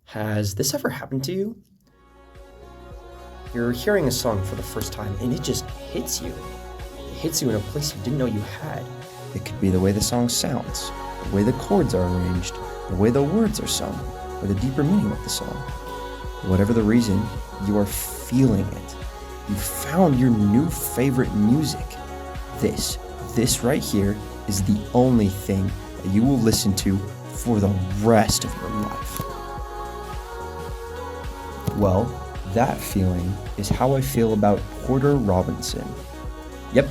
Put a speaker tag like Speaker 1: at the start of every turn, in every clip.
Speaker 1: Has this ever happened to you? You're hearing a song for the first time and it just hits you. It hits you in a place you didn't know you had. It could be the way the song sounds, the way the chords are arranged, the way the words are sung, or the deeper meaning of the song. Whatever the reason, you are feeling it. You found your new favorite music. This right here is the only thing that you will listen to for the rest of your life. Well, that feeling is how I feel about Porter Robinson. Yep,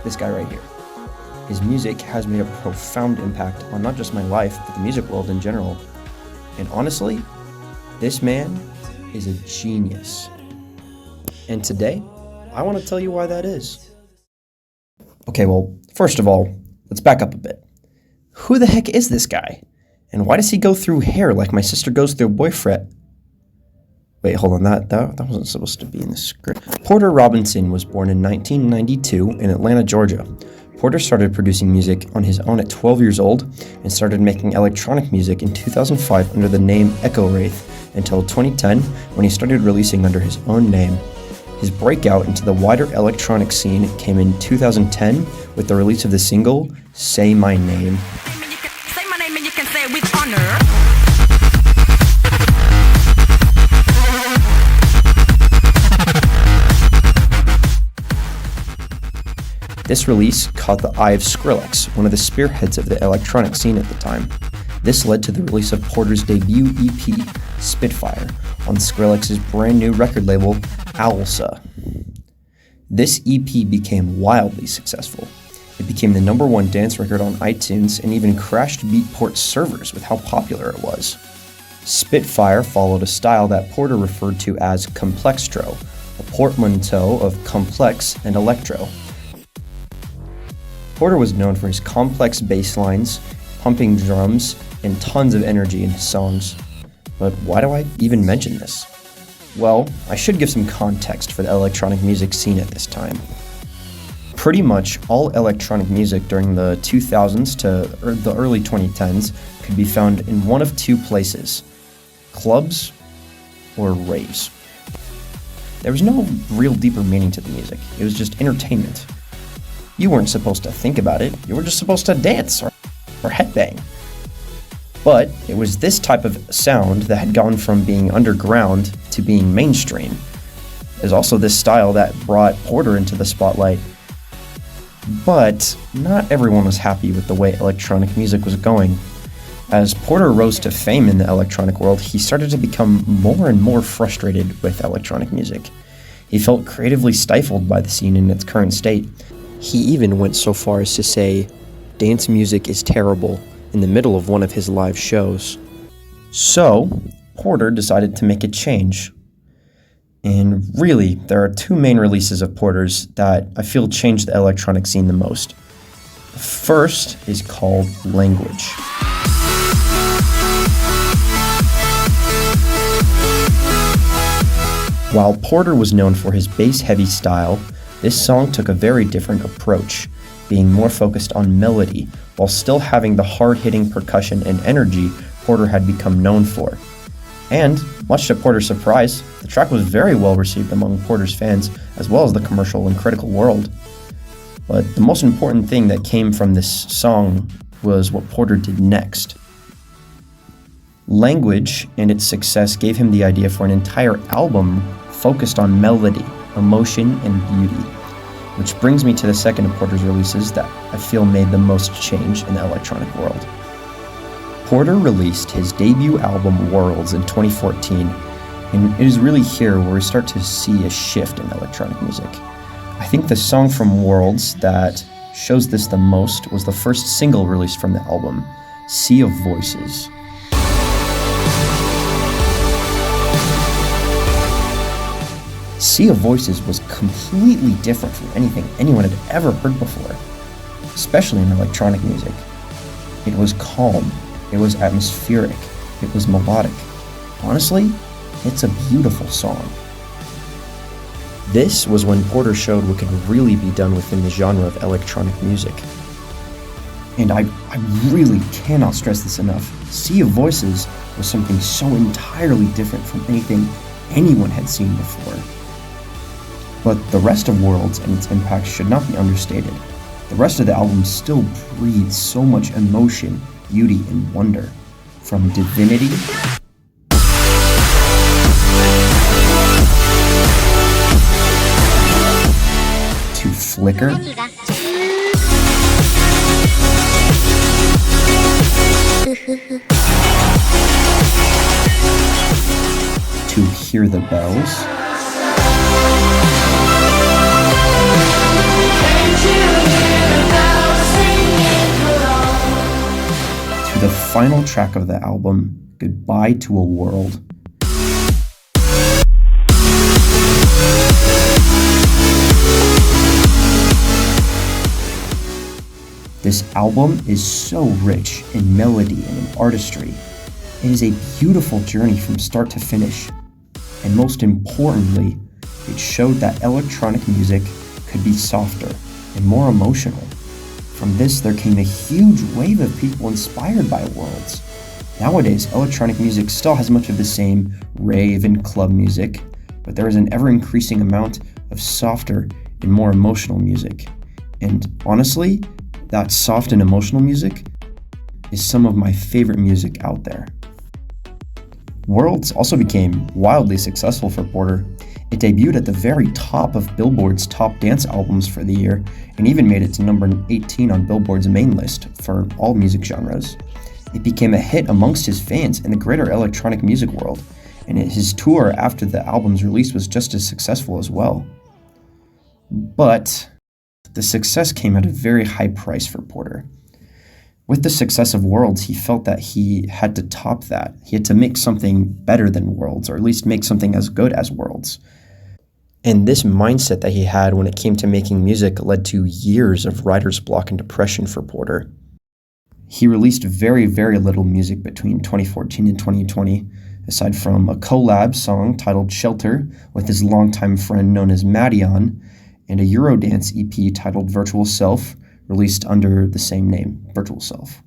Speaker 1: this guy right here. His music has made a profound impact on not just my life, but the music world in general. And honestly, this man is a genius. And today, I want to tell you why that is. Okay, well, first of all, let's back up a bit. Who the heck is this guy? And why does he go through hair like my sister goes through boyfriend? Wait, hold on, that wasn't supposed to be in the script. Porter Robinson was born in 1992 in Atlanta, Georgia. Porter started producing music on his own at 12 years old and started making electronic music in 2005 under the name Echo Wraith until 2010 when he started releasing under his own name. His breakout into the wider electronic scene came in 2010 with the release of the single Say My Name.
Speaker 2: Say my name and you can say it with honor.
Speaker 1: This release caught the eye of Skrillex, one of the spearheads of the electronic scene at the time. This led to the release of Porter's debut EP, Spitfire, on Skrillex's brand new record label, Owlsa. This EP became wildly successful. It became the #1 dance record on iTunes and even crashed Beatport servers with how popular it was. Spitfire followed a style that Porter referred to as complextro, a portmanteau of complex and electro. Porter was known for his complex bass lines, pumping drums, and tons of energy in his songs. But why do I even mention this? Well, I should give some context for the electronic music scene at this time. Pretty much all electronic music during the 2000s to the early 2010s could be found in one of two places: clubs or raves. There was no real deeper meaning to the music. It was just entertainment. You weren't supposed to think about it. You were just supposed to dance or headbang. But it was this type of sound that had gone from being underground to being mainstream. There's also this style that brought Porter into the spotlight. But not everyone was happy with the way electronic music was going. As Porter rose to fame in the electronic world, he started to become more and more frustrated with electronic music. He felt creatively stifled by the scene in its current state. He even went so far as to say, "Dance music is terrible," in the middle of one of his live shows. So, Porter decided to make a change. And really, there are two main releases of Porter's that I feel changed the electronic scene the most. The first is called Language. While Porter was known for his bass-heavy style, this song took a very different approach, being more focused on melody, while still having the hard-hitting percussion and energy Porter had become known for. And, much to Porter's surprise, the track was very well received among Porter's fans, as well as the commercial and critical world. But the most important thing that came from this song was what Porter did next. Language and its success gave him the idea for an entire album focused on melody, emotion, and beauty. Which brings me to the second of Porter's releases that I feel made the most change in the electronic world. Porter released his debut album Worlds in 2014, and it is really here where we start to see a shift in electronic music. I think the song from Worlds that shows this the most was the first single released from the album, Sea of Voices. Sea of Voices was completely different from anything anyone had ever heard before, especially in electronic music. It was calm, it was atmospheric, it was melodic. Honestly, it's a beautiful song. This was when Porter showed what could really be done within the genre of electronic music. And I really cannot stress this enough. Sea of Voices was something so entirely different from anything anyone had seen before. But the rest of Worlds and its impact should not be understated. The rest of the album still breathes so much emotion, beauty, and wonder. From Divinity to Flicker to Hear the Bells to the final track of the album, Goodbye to a World. This album is so rich in melody and in artistry. It is a beautiful journey from start to finish. And most importantly, it showed that electronic music could be softer and more emotional. From this, there came a huge wave of people inspired by Worlds. Nowadays, electronic music still has much of the same rave and club music, but there is an ever-increasing amount of softer and more emotional music. And honestly, that soft and emotional music is some of my favorite music out there. Worlds also became wildly successful for Porter. It debuted at the very top of Billboard's top dance albums for the year, and even made it to number 18 on Billboard's main list for all music genres. It became a hit amongst his fans in the greater electronic music world, and his tour after the album's release was just as successful as well. But the success came at a very high price for Porter. With the success of Worlds, he felt that he had to top that. He had to make something better than Worlds, or at least make something as good as Worlds. And this mindset that he had when it came to making music led to years of writer's block and depression for Porter. He released very, very little music between 2014 and 2020, aside from a collab song titled Shelter with his longtime friend known as Madeon, and a Eurodance EP titled Virtual Self, released under the same name, Virtual Self.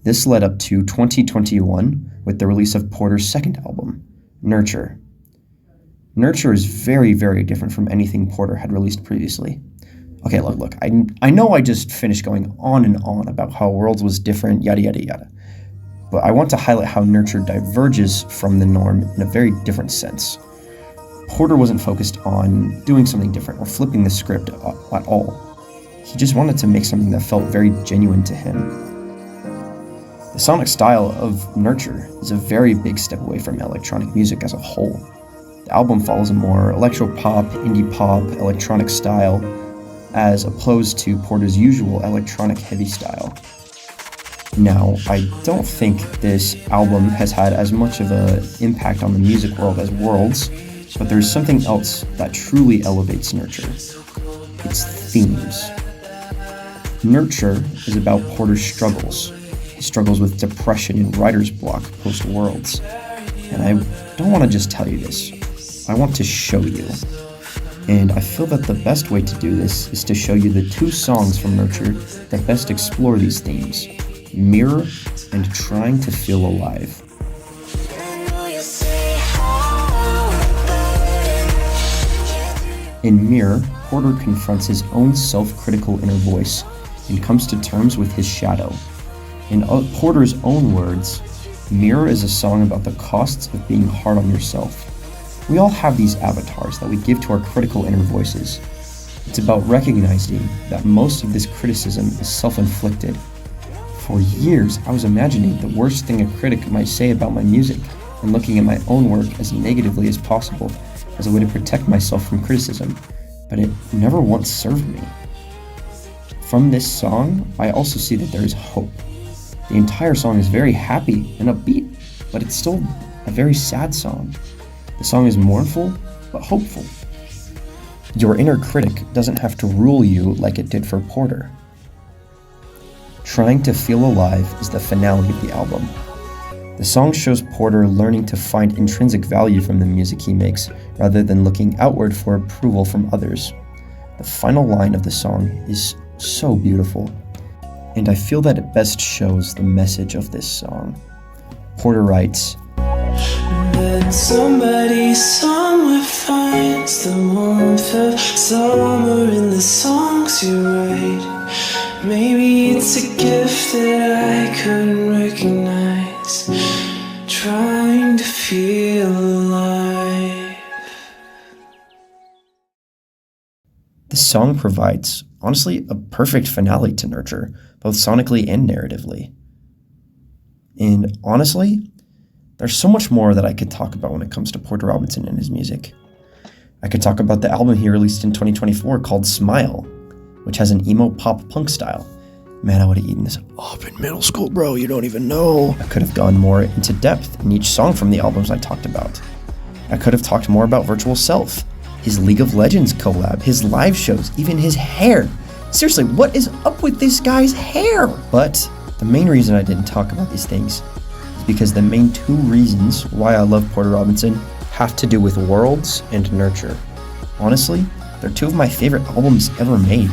Speaker 1: This led up to 2021 with the release of Porter's second album, Nurture. Nurture is very, very different from anything Porter had released previously. Okay, look, I know I just finished going on and on about how Worlds was different, yada, yada, yada. But I want to highlight how Nurture diverges from the norm in a very different sense. Porter wasn't focused on doing something different or flipping the script at all. He just wanted to make something that felt very genuine to him. The sonic style of Nurture is a very big step away from electronic music as a whole. The album follows a more electro-pop, indie-pop, electronic style, as opposed to Porter's usual electronic heavy style. Now, I don't think this album has had as much of an impact on the music world as Worlds, but there's something else that truly elevates Nurture. Its themes. Nurture is about Porter's struggles. His struggles with depression and writer's block post-Worlds. And I don't want to just tell you this. I want to show you. And I feel that the best way to do this is to show you the two songs from Nurture that best explore these themes, Mirror and Trying to Feel Alive. In Mirror, Porter confronts his own self-critical inner voice and comes to terms with his shadow. In Porter's own words, Mirror is a song about the costs of being hard on yourself. We all have these avatars that we give to our critical inner voices. It's about recognizing that most of this criticism is self-inflicted. For years, I was imagining the worst thing a critic might say about my music and looking at my own work as negatively as possible as a way to protect myself from criticism, but it never once served me. From this song, I also see that there is hope. The entire song is very happy and upbeat, but it's still a very sad song. The song is mournful, but hopeful. Your inner critic doesn't have to rule you like it did for Porter. Trying to Feel Alive is the finale of the album. The song shows Porter learning to find intrinsic value from the music he makes, rather than looking outward for approval from others. The final line of the song is so beautiful, and I feel that it best shows the message of this song. Porter writes,
Speaker 3: Then somebody somewhere finds the warmth of summer in the songs you write. Maybe it's a gift that I couldn't recognize, trying to feel alive.
Speaker 1: The song provides, honestly, a perfect finale to Nurture, both sonically and narratively. And honestly, there's so much more that I could talk about when it comes to Porter Robinson and his music. I could talk about the album he released in 2024 called Smile, which has an emo pop punk style. Man, I would have eaten this up in middle school, bro, you don't even know. I could have gone more into depth in each song from the albums I talked about. I could have talked more about Virtual Self, his League of Legends collab, his live shows, even his hair. Seriously, what is up with this guy's hair? But the main reason I didn't talk about these things is because the main two reasons why I love Porter Robinson have to do with Worlds and Nurture. Honestly, they're two of my favorite albums ever made,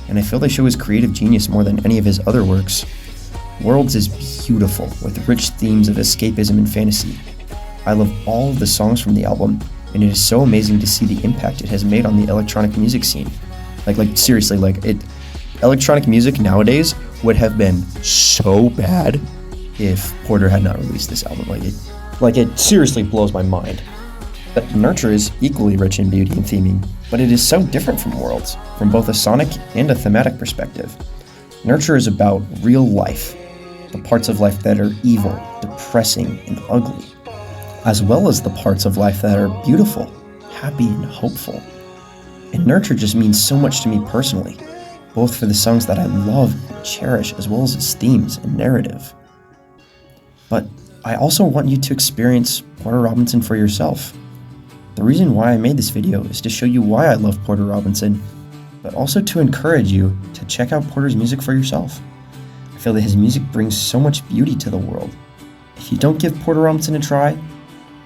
Speaker 1: and I feel they show his creative genius more than any of his other works. Worlds is beautiful, with rich themes of escapism and fantasy. I love all of the songs from the album, and it is so amazing to see the impact it has made on the electronic music scene. Seriously, electronic music nowadays would have been so bad if Porter had not released this album. It seriously blows my mind. But Nurture is equally rich in beauty and theming, but it is so different from Worlds, from both a sonic and a thematic perspective. Nurture is about real life, the parts of life that are evil, depressing, and ugly, as well as the parts of life that are beautiful, happy, and hopeful. And Nurture just means so much to me personally, both for the songs that I love and cherish, as well as its themes and narrative. But I also want you to experience Porter Robinson for yourself. The reason why I made this video is to show you why I love Porter Robinson, but also to encourage you to check out Porter's music for yourself. I feel that his music brings so much beauty to the world. If you don't give Porter Robinson a try,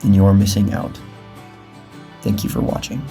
Speaker 1: then you are missing out. Thank you for watching.